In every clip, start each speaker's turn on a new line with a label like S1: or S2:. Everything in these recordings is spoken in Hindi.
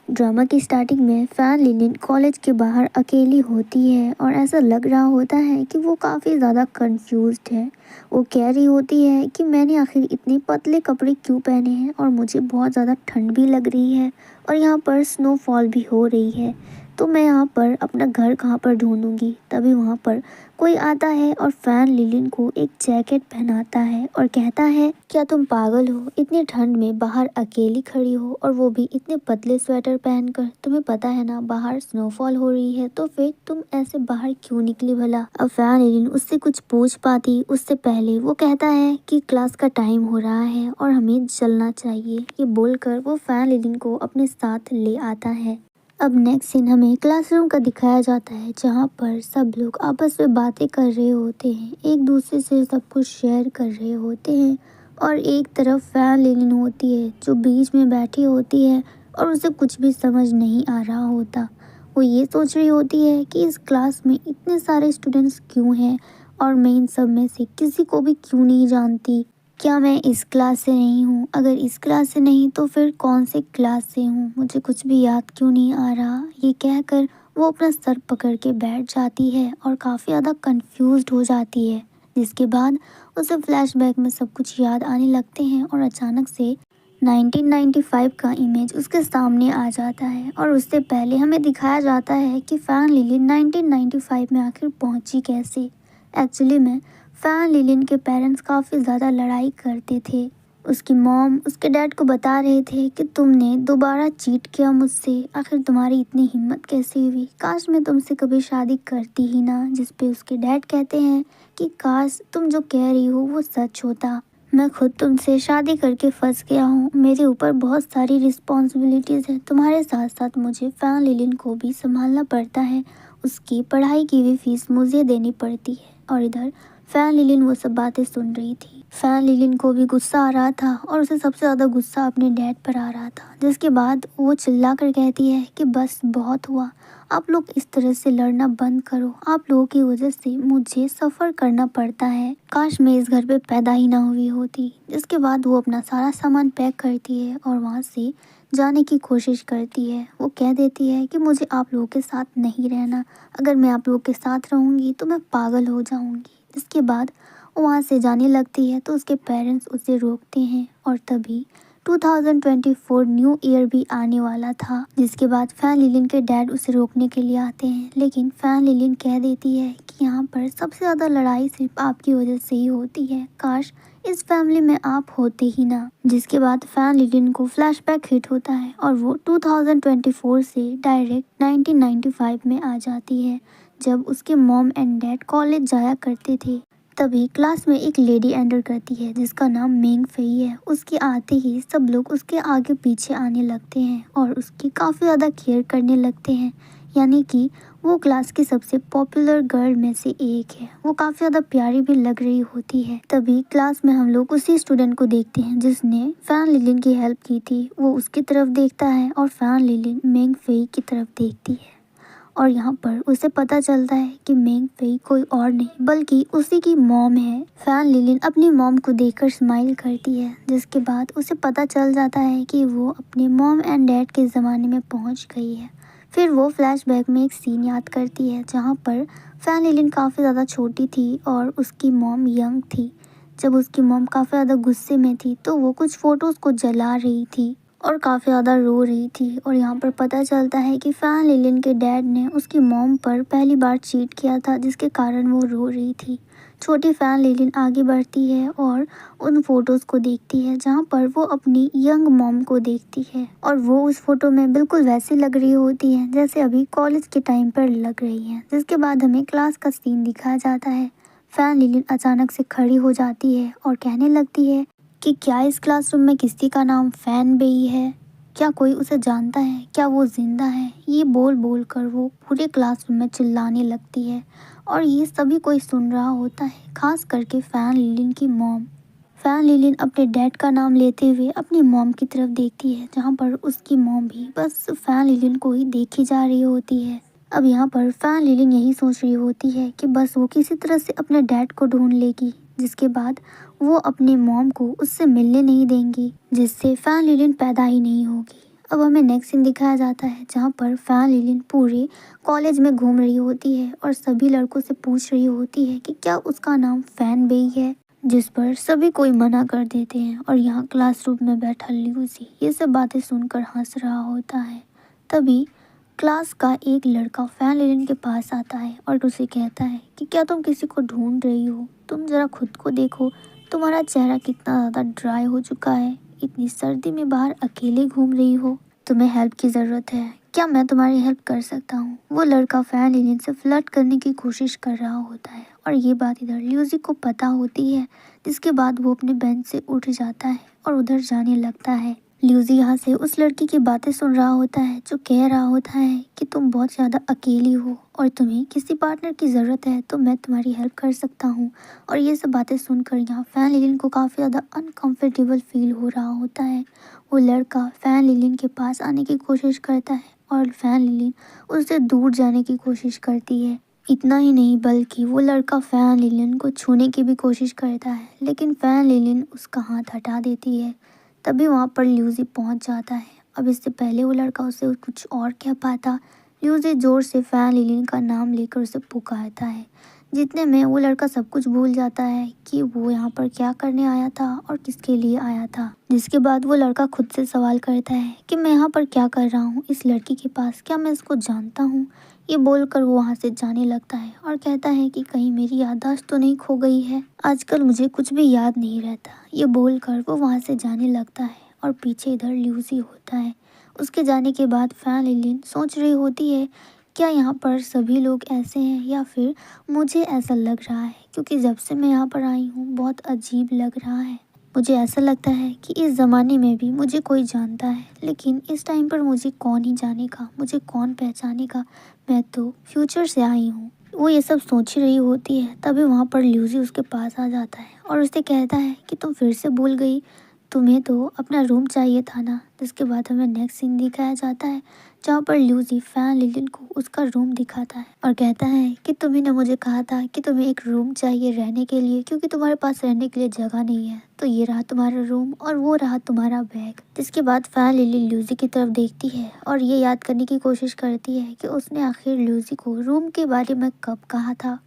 S1: ड्रामा की स्टार्टिंग में फैन लिलिन कॉलेज के बाहर अकेली होती है और ऐसा लग रहा होता है कि वो काफ़ी ज़्यादा कंफ्यूज्ड है। वो कह रही होती है कि मैंने आखिर इतने पतले कपड़े क्यों पहने हैं और मुझे बहुत ज़्यादा ठंड भी लग रही है और यहाँ पर स्नोफॉल भी हो रही है। तो मैं यहाँ पर अपना घर कहाँ पर ढूंढूंगी। तभी वहाँ पर कोई आता है और फैन लिलिन को एक जैकेट पहनाता है और कहता है, क्या तुम पागल हो? इतनी ठंड में बाहर अकेली खड़ी हो और वो भी इतने पतले स्वेटर पहनकर। तुम्हें पता है ना बाहर स्नोफॉल हो रही है, तो फिर तुम ऐसे बाहर क्यों निकली भला? अब फैन लिलिन उससे कुछ पूछ पाती उससे पहले वो कहता है कि क्लास का टाइम हो रहा है और हमें चलना चाहिए। ये बोलकर वो फैन लिलिन को अपने साथ ले आता है। अब नेक्स्ट सीन हमें क्लासरूम का दिखाया जाता है, जहाँ पर सब लोग आपस में बातें कर रहे होते हैं, एक दूसरे से सब कुछ शेयर कर रहे होते हैं। और एक तरफ फैन लिलिन होती है जो बीच में बैठी होती है और उसे कुछ भी समझ नहीं आ रहा होता। वो ये सोच रही होती है कि इस क्लास में इतने सारे स्टूडेंट्स क्यों हैं और मैं इन सब में से किसी को भी क्यों नहीं जानती। क्या मैं इस क्लास से नहीं हूँ? अगर इस क्लास से नहीं तो फिर कौन से क्लास से हूँ? मुझे कुछ भी याद क्यों नहीं आ रहा? ये कहकर वो अपना सर पकड़ के बैठ जाती है और काफ़ी ज़्यादा कंफ्यूज्ड हो जाती है। जिसके बाद उसे फ्लैशबैक में सब कुछ याद आने लगते हैं और अचानक से 1995 का इमेज उसके सामने आ जाता है और उससे पहले हमें दिखाया जाता है कि फैन लिलिन 1995 में आखिर पहुंची कैसे। एक्चुअली में फैन लिलिन के पेरेंट्स काफ़ी ज़्यादा लड़ाई करते थे। उसकी मॉम उसके डैड को बता रहे थे कि तुमने दोबारा चीट किया मुझसे, आखिर तुम्हारी इतनी हिम्मत कैसे हुई? काश मैं तुमसे कभी शादी करती ही ना। जिस पे उसके डैड कहते हैं कि काश तुम जो कह रही हो वो सच होता। मैं खुद तुमसे शादी करके फंस गया हूँ, मेरे ऊपर बहुत सारी रिस्पॉन्सिबिलिटीज़ है। तुम्हारे साथ साथ मुझे फैन लिलिन को भी संभालना पड़ता है, उसकी पढ़ाई की भी फीस मुझे देनी पड़ती है। और इधर फैन लिलिन वो सब बातें सुन रही थी। फैन लिलिन को भी गुस्सा आ रहा था और उसे सबसे ज़्यादा गुस्सा अपने डैड पर आ रहा था। जिसके बाद वो चिल्ला कर कहती है कि बस बहुत हुआ, आप लोग इस तरह से लड़ना बंद करो। आप लोगों की वजह से मुझे सफ़र करना पड़ता है, काश मैं इस घर पे पैदा ही ना हुई होती। जिसके बाद वो अपना सारा सामान पैक करती है और वहाँ से जाने की कोशिश करती है। वो कह देती है कि मुझे आप लोगों के साथ नहीं रहना, अगर मैं आप लोगों के साथ रहूँगी तो मैं पागल हो जाऊँगी। इसके बाद वो वहाँ से जाने लगती है तो उसके पेरेंट्स उसे रोकते हैं और तभी 2024 न्यू ईयर भी आने वाला था। जिसके बाद फैन लिलिन के डैड उसे रोकने के लिए आते हैं, लेकिन फैन लिलिन कह देती है कि यहाँ पर सबसे ज़्यादा लड़ाई सिर्फ आपकी वजह से ही होती है, काश इस फैमिली में आप होते ही ना। जिसके बाद फैन लिलिन को फ्लैशबैक हिट होता है और वो 2024 से डायरेक्ट 1995 में आ जाती है, जब उसके मॉम एंड डैड कॉलेज जाया करते थे। तभी क्लास में एक लेडी एंटर करती है जिसका नाम मेंग फेई है। उसके आते ही सब लोग उसके आगे पीछे आने लगते हैं और उसकी काफ़ी ज़्यादा केयर करने लगते हैं, यानी कि वो क्लास की सबसे पॉपुलर गर्ल में से एक है। वो काफ़ी ज़्यादा प्यारी भी लग रही होती है। तभी क्लास में हम लोग उसी स्टूडेंट को देखते हैं जिसने फैन लिलिन की हेल्प की थी। वो उसकी तरफ देखता है और फैन लिलिन मेंग फेई की तरफ देखती है और यहाँ पर उसे पता चलता है कि मेंग फेई कोई और नहीं बल्कि उसी की मॉम है। फैन लिलिन अपनी मॉम को देखकर स्माइल करती है, जिसके बाद उसे पता चल जाता है कि वो अपने मॉम एंड डैड के ज़माने में पहुँच गई है। फिर वो फ्लैशबैक में एक सीन याद करती है जहाँ पर फैन लिलिन काफ़ी ज़्यादा छोटी थी और उसकी मॉम यंग थी। जब उसकी मॉम काफ़ी ज़्यादा गुस्से में थी तो वो कुछ फ़ोटोज़ को जला रही थी और काफ़ी ज़्यादा रो रही थी। और यहाँ पर पता चलता है कि फैन लिलिन के डैड ने उसकी मॉम पर पहली बार चीट किया था, जिसके कारण वो रो रही थी। छोटी फैन लिलिन आगे बढ़ती है और उन फोटोज़ को देखती है जहाँ पर वो अपनी यंग मॉम को देखती है और वो उस फोटो में बिल्कुल वैसी लग रही होती है जैसे अभी कॉलेज के टाइम पर लग रही है। जिसके बाद हमें क्लास का सीन दिखाया जाता है। फैन लिलिन अचानक से खड़ी हो जाती है और कहने लगती है कि क्या इस क्लासरूम में किसी का नाम फैन बेई है? क्या कोई उसे जानता है? क्या वो जिंदा है? ये बोल बोल कर वो पूरे क्लासरूम में चिल्लाने लगती है और ये सभी कोई सुन रहा होता है, खास करके फैन लिलिन की मॉम। फैन लिलिन अपने डैड का नाम लेते हुए अपनी मॉम की तरफ देखती है, जहाँ पर उसकी मॉम भी बस फैन लिलिन को ही देखी जा रही होती है। अब यहाँ पर फैन लिलिन यही सोच रही होती है कि बस वो किसी तरह से अपने डैड को ढूंढ लेगी, जिसके बाद वो अपने मॉम को उससे मिलने नहीं देंगी, जिससे फैन लिलिन पैदा ही नहीं होगी। अब हमें नेक्स्ट सीन दिखाया जाता है जहाँ पर फैन लिलिन पूरे कॉलेज में घूम रही होती है और सभी लड़कों से पूछ रही होती है कि क्या उसका नाम फैन बेई है, जिस पर सभी कोई मना कर देते हैं। और यहाँ क्लासरूम में बैठा ल्यूसी ये सब बातें सुनकर हंस रहा होता है। तभी क्लास का एक लड़का फैन लिलिन के पास आता है और उसे कहता है कि क्या तुम किसी को ढूंढ रही हो, तुम जरा खुद को देखो, तुम्हारा चेहरा कितना ज़्यादा ड्राई हो चुका है, इतनी सर्दी में बाहर अकेले घूम रही हो, तुम्हें हेल्प की ज़रूरत है, क्या मैं तुम्हारी हेल्प कर सकता हूँ। वो लड़का फैन लिलिन से फ्लर्ट करने की कोशिश कर रहा होता है और ये बात इधर ल्यूसी को पता होती है, जिसके बाद वो अपने बेंच से उठ जाता है और उधर जाने लगता है। ल्यूसी यहाँ से उस लड़की की बातें सुन रहा होता है जो कह रहा होता है कि तुम बहुत ज़्यादा अकेली हो और तुम्हें किसी पार्टनर की ज़रूरत है तो मैं तुम्हारी हेल्प कर सकता हूँ। और ये सब बातें सुनकर यहाँ फैन लिलिन को काफ़ी ज़्यादा अनकंफर्टेबल फील हो रहा होता है। वो लड़का फैन लिलिन के पास आने की कोशिश करता है और फैन लिलिन उससे दूर जाने की कोशिश करती है। इतना ही नहीं बल्कि वो लड़का फैन लिलिन को छूने की भी कोशिश करता है, लेकिन फैन लिलिन उसका हाथ हटा देती है। तभी वहाँ पर ल्यूसी पहुँच जाता है। अब इससे पहले वो लड़का उसे कुछ और कह पाता, ल्यूसी जोर से फैन लिलिन का नाम लेकर उसे पुकारता है। जितने में वो लड़का सब कुछ भूल जाता है कि वो यहाँ पर क्या करने आया था और किसके लिए आया था। जिसके बाद वो लड़का खुद से सवाल करता है कि मैं यहाँ पर क्या कर रहा हूँ इस लड़की के पास, क्या मैं इसको जानता हूँ। ये बोलकर वो वहाँ से जाने लगता है और कहता है कि कहीं मेरी याददाश्त तो नहीं खो गई है, आजकल मुझे कुछ भी याद नहीं रहता। ये बोलकर वो वहाँ से जाने लगता है और पीछे इधर ल्यूसी होता है। उसके जाने के बाद फैन लिलिन सोच रही होती है क्या यहाँ पर सभी लोग ऐसे हैं या फिर मुझे ऐसा लग रहा है, क्योंकि जब से मैं यहाँ पर आई हूँ बहुत अजीब लग रहा है। मुझे ऐसा लगता है कि इस ज़माने में भी मुझे कोई जानता है, लेकिन इस टाइम पर मुझे कौन ही जानेगा, मुझे कौन पहचानेगा, मैं तो फ्यूचर से आई हूँ। वो ये सब सोच रही होती है तभी वहाँ पर ल्यूसी उसके पास आ जाता है और उससे कहता है कि तुम फिर से भूल गई, तुम्हें तो अपना रूम चाहिए था ना। जिसके बाद हमें नेक्स्ट सीन दिखाया जाता है जहाँ पर ल्यूसी फैन लिलिन को उसका रूम दिखाता है और कहता है कि तुम्ही ने मुझे कहा था कि तुम्हें एक रूम चाहिए रहने के लिए, क्योंकि तुम्हारे पास रहने के लिए जगह नहीं है, तो ये रहा तुम्हारा रूम और वो रहा तुम्हारा बैग। जिसके बाद फैन लिलिन ल्यूसी की तरफ देखती है और ये याद करने की कोशिश करती है कि उसने आखिर ल्यूसी को रूम के बारे में कब कहा था।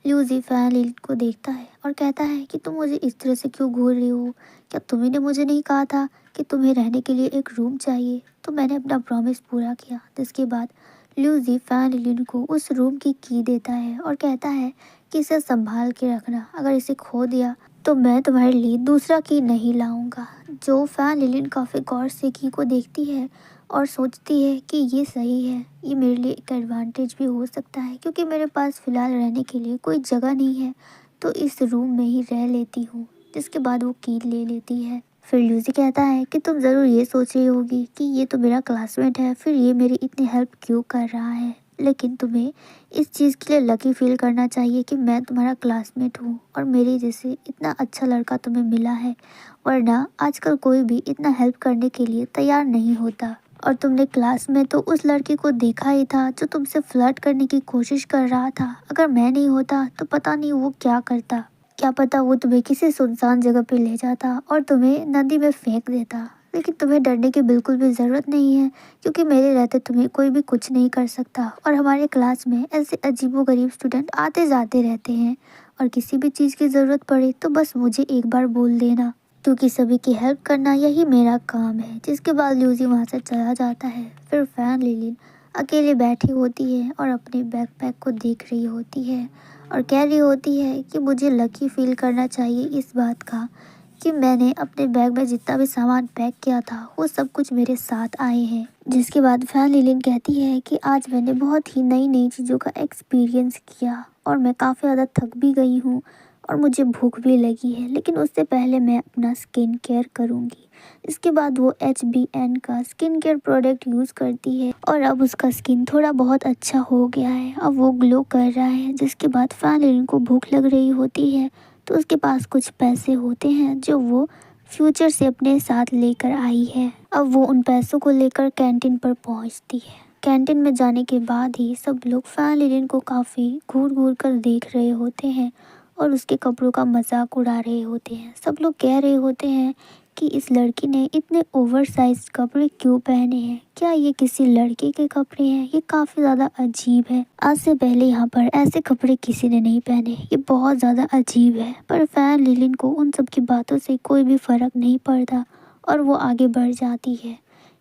S1: ल्यूसी फैन लिलिन को देखता है और कहता है कि तुम मुझे इस तरह से क्यों घूर रही हो, क्या तुम्ही ने मुझे नहीं कहा था कि तुम्हें रहने के लिए एक रूम चाहिए, तो मैंने अपना प्रॉमिस पूरा किया। जिसके बाद ल्यूसी फैन लिलिन को उस रूम की की देता है और कहता है कि इसे संभाल के रखना, अगर इसे खो दिया तो मैं तुम्हारे लिए दूसरा की नहीं लाऊंगा। जो फैन लिलिन काफ़ी गौर से की को देखती है और सोचती है कि ये सही है, ये मेरे लिए एक एडवांटेज भी हो सकता है, क्योंकि मेरे पास फ़िलहाल रहने के लिए कोई जगह नहीं है, तो इस रूम में ही रह लेती हूँ। जिसके बाद वो की ले लेती है। फिर ल्यूसी कहता है कि तुम ज़रूर ये सोच रही होगी कि ये तो मेरा क्लासमेट है, फिर ये मेरी इतनी हेल्प क्यों कर रहा है, लेकिन तुम्हें इस चीज़ के लिए लकी फील करना चाहिए कि मैं तुम्हारा क्लासमेट हूँ और मेरे जैसे इतना अच्छा लड़का तुम्हें मिला है, वरना आजकल कोई भी इतना हेल्प करने के लिए तैयार नहीं होता। और तुमने क्लास में तो उस लड़के को देखा ही था जो तुमसे फ्लर्ट करने की कोशिश कर रहा था, अगर मैं नहीं होता तो पता नहीं वो क्या करता, क्या पता वो तुम्हें किसी सुनसान जगह पे ले जाता और तुम्हें नदी में फेंक देता। लेकिन तुम्हें डरने की बिल्कुल भी ज़रूरत नहीं है, क्योंकि मेरे रहते तुम्हें कोई भी कुछ नहीं कर सकता और हमारे क्लास में ऐसे अजीबोगरीब स्टूडेंट आते जाते रहते हैं, और किसी भी चीज़ की ज़रूरत पड़े तो बस मुझे एक बार बोल देना, क्योंकि सभी की हेल्प करना यही मेरा काम है। जिसके बाद ल्यूसी वहाँ से चला जाता है। फिर फैन लिलिन अकेले बैठी होती है और अपने बैकपैक को देख रही होती है और कह रही होती है कि मुझे लकी फील करना चाहिए इस बात का कि मैंने अपने बैग में जितना भी सामान पैक किया था वो सब कुछ मेरे साथ आए हैं। जिसके बाद फैन लिलिन कहती है कि आज मैंने बहुत ही नई नई चीज़ों का एक्सपीरियंस किया और मैं काफ़ी ज़्यादा थक भी गई हूँ और मुझे भूख भी लगी है, लेकिन उससे पहले मैं अपना स्किन केयर करूँगी। इसके बाद वो HBN का स्किन केयर प्रोडक्ट यूज़ करती है और अब उसका स्किन थोड़ा बहुत अच्छा हो गया है, अब वो ग्लो कर रहा है। जिसके बाद फैन लिलिन को भूख लग रही होती है, तो उसके पास कुछ पैसे होते हैं जो वो फ्यूचर से अपने साथ लेकर आई है। अब वो उन पैसों को लेकर कैंटीन पर पहुंचती है। कैंटीन में जाने के बाद ही सब लोग फैन लिलिन को काफ़ी घूर घूर कर देख रहे होते हैं और उसके कपड़ों का मजाक उड़ा रहे होते हैं। सब लोग कह रहे होते हैं कि इस लड़की ने इतने ओवरसाइज्ड कपड़े क्यों पहने हैं। क्या ये किसी लड़के के कपड़े हैं? ये काफ़ी ज़्यादा अजीब है। आज से पहले यहाँ पर ऐसे कपड़े किसी ने नहीं पहने। ये बहुत ज़्यादा अजीब है। पर फैन लिलिन को उन सब की बातों से कोई भी फ़र्क नहीं पड़ता और वो आगे बढ़ जाती है।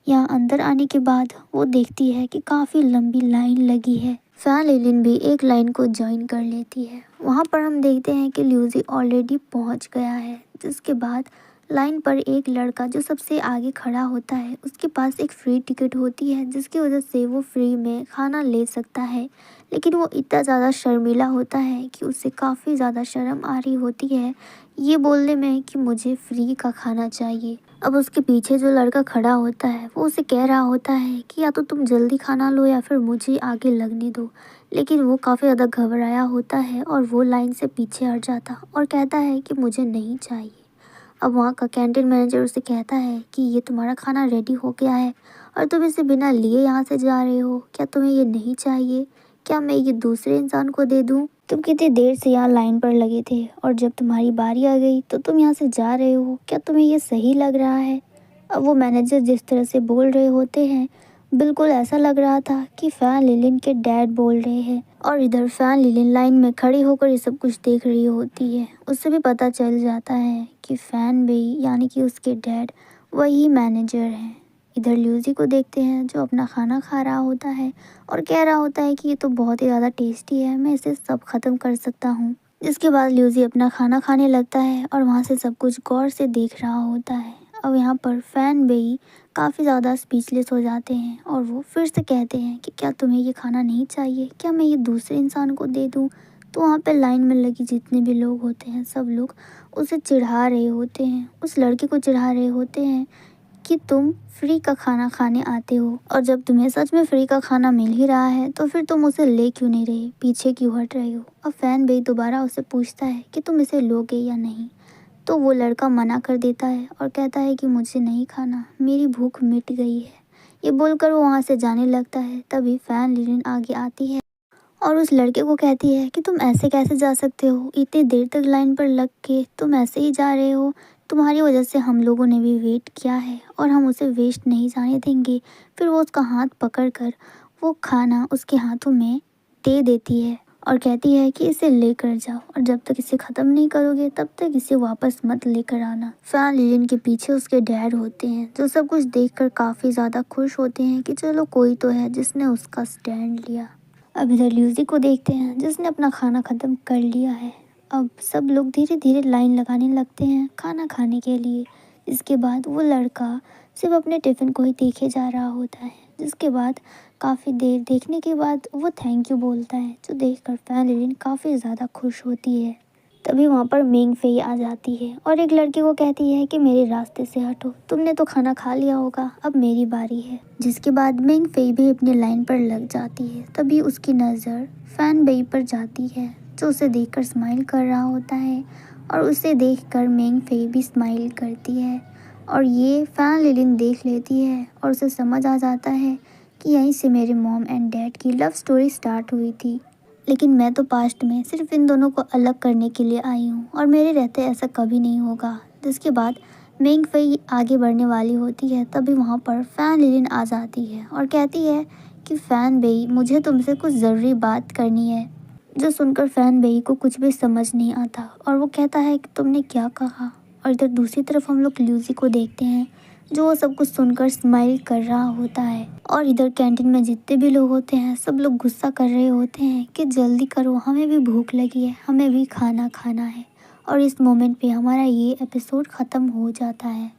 S1: यहाँ अंदर आने के बाद वो देखती है कि काफ़ी लंबी लाइन लगी है। फैन लिलिन भी एक लाइन को ज्वाइन कर लेती है। वहाँ पर हम देखते हैं कि ल्यूसी ऑलरेडी पहुँच गया है, जिसके बाद लाइन पर एक लड़का जो सबसे आगे खड़ा होता है, उसके पास एक फ्री टिकट होती है जिसकी वजह से वो फ्री में खाना ले सकता है। लेकिन वो इतना ज़्यादा शर्मीला होता है कि उसे काफ़ी ज़्यादा शर्म आ रही होती है ये बोलने में कि मुझे फ्री का खाना चाहिए। अब उसके पीछे जो लड़का खड़ा होता है वो उसे कह रहा होता है कि या तो तुम जल्दी खाना लो या फिर मुझे आगे लगने दो। लेकिन वो काफ़ी ज़्यादा घबराया होता है और वो लाइन से पीछे हट जाता और कहता है कि मुझे नहीं चाहिए। अब वहाँ का कैंटीन मैनेजर उसे कहता है कि ये तुम्हारा खाना रेडी हो गया है और तुम इसे बिना लिए यहाँ से जा रहे हो। क्या तुम्हें ये नहीं चाहिए? क्या मैं ये दूसरे इंसान को दे दूँ? तुम कितनी देर से यहाँ लाइन पर लगे थे और जब तुम्हारी बारी आ गई तो तुम यहाँ से जा रहे हो। क्या तुम्हें ये सही लग रहा है? अब वो मैनेजर जिस तरह से बोल रहे होते हैं बिल्कुल ऐसा लग रहा था कि फैन लिलिन के डैड बोल रहे हैं। और इधर फैन लिलिन लाइन में खड़ी होकर ये सब कुछ देख रही होती है। उससे भी पता चल जाता है कि फैन भी यानी कि उसके डैड वही मैनेजर हैं। इधर ल्यूसी को देखते हैं जो अपना खाना खा रहा होता है और कह रहा होता है कि ये तो बहुत ही ज़्यादा टेस्टी है, मैं इसे सब ख़त्म कर सकता हूँ। जिसके बाद ल्यूसी अपना खाना खाने लगता है और वहाँ से सब कुछ गौर से देख रहा होता है। अब यहाँ पर फैन भी काफ़ी ज़्यादा स्पीचलेस हो जाते हैं और वो फिर से कहते हैं कि क्या तुम्हें ये खाना नहीं चाहिए? क्या मैं ये दूसरे इंसान को दे दूँ? तो वहाँ पे लाइन में लगी जितने भी लोग होते हैं सब लोग उसे चिढ़ा रहे होते हैं, उस लड़के को चिढ़ा रहे होते हैं कि तुम फ्री का खाना खाने आते हो और जब तुम्हें सच में फ्री का खाना मिल ही रहा है तो फिर तुम उसे ले क्यों नहीं रहे, पीछे क्यों हट रहे हो। अब फैन भी दोबारा उसे पूछता है कि तुम इसे लोगे या नहीं। तो वो लड़का मना कर देता है और कहता है कि मुझे नहीं खाना, मेरी भूख मिट गई है। ये बोलकर वो वहाँ से जाने लगता है। तभी फैन लिलिन आगे आती है और उस लड़के को कहती है कि तुम ऐसे कैसे जा सकते हो, इतनी देर तक लाइन पर लग के तुम ऐसे ही जा रहे हो। तुम्हारी वजह से हम लोगों ने भी वेट किया है और हम उसे वेस्ट नहीं जाने देंगे। फिर वो उसका हाथ पकड़कर वो खाना उसके हाथों में दे देती है और कहती है कि इसे लेकर जाओ और जब तक इसे ख़त्म नहीं करोगे तब तक इसे वापस मत लेकर आना। फैन लिलिन के पीछे उसके डैड होते हैं जो सब कुछ देखकर काफ़ी ज़्यादा खुश होते हैं कि चलो कोई तो है जिसने उसका स्टैंड लिया। अब इधर ल्यूसी को देखते हैं जिसने अपना खाना ख़त्म कर लिया है। अब सब लोग धीरे धीरे लाइन लगाने लगते हैं खाना खाने के लिए। इसके बाद वो लड़का सिर्फ अपने टिफ़िन को ही देखे जा रहा होता है। जिसके बाद काफ़ी देर देखने के बाद वो थैंक यू बोलता है, जो देखकर फैन लिलिन काफ़ी ज़्यादा खुश होती है। तभी वहाँ पर मिंग फेई आ जाती है और एक लड़के को कहती है कि मेरे रास्ते से हटो, तुमने तो खाना खा लिया होगा, अब मेरी बारी है। जिसके बाद मिंग फेई भी अपनी लाइन पर लग जाती है। तभी उसकी नज़र फैन बेई पर जाती है जो उसे देखकर स्माइल कर रहा होता है और उसे देखकर मिंग फेई भी स्माइल करती है और ये फैन लिलिन देख लेती है और उसे समझ आ जाता है कि यहीं से मेरे मॉम एंड डैड की लव स्टोरी स्टार्ट हुई थी। लेकिन मैं तो पास्ट में सिर्फ इन दोनों को अलग करने के लिए आई हूँ और मेरे रहते ऐसा कभी नहीं होगा। जिसके बाद मिंग फेई आगे बढ़ने वाली होती है। तभी वहाँ पर फैन लिलिन आ जाती है और कहती है कि फैन बेई मुझे तुमसे कुछ ज़रूरी बात करनी है। जो सुनकर फैन बेई को कुछ भी समझ नहीं आता और वो कहता है कि तुमने क्या कहा। और इधर दूसरी तरफ हम लोग ल्यूसी को देखते हैं जो वो सब कुछ सुनकर स्माइल कर रहा होता है। और इधर कैंटीन में जितने भी लोग होते हैं सब लोग गुस्सा कर रहे होते हैं कि जल्दी करो, हमें भी भूख लगी है, हमें भी खाना खाना है। और इस मोमेंट पे हमारा ये एपिसोड ख़त्म हो जाता है।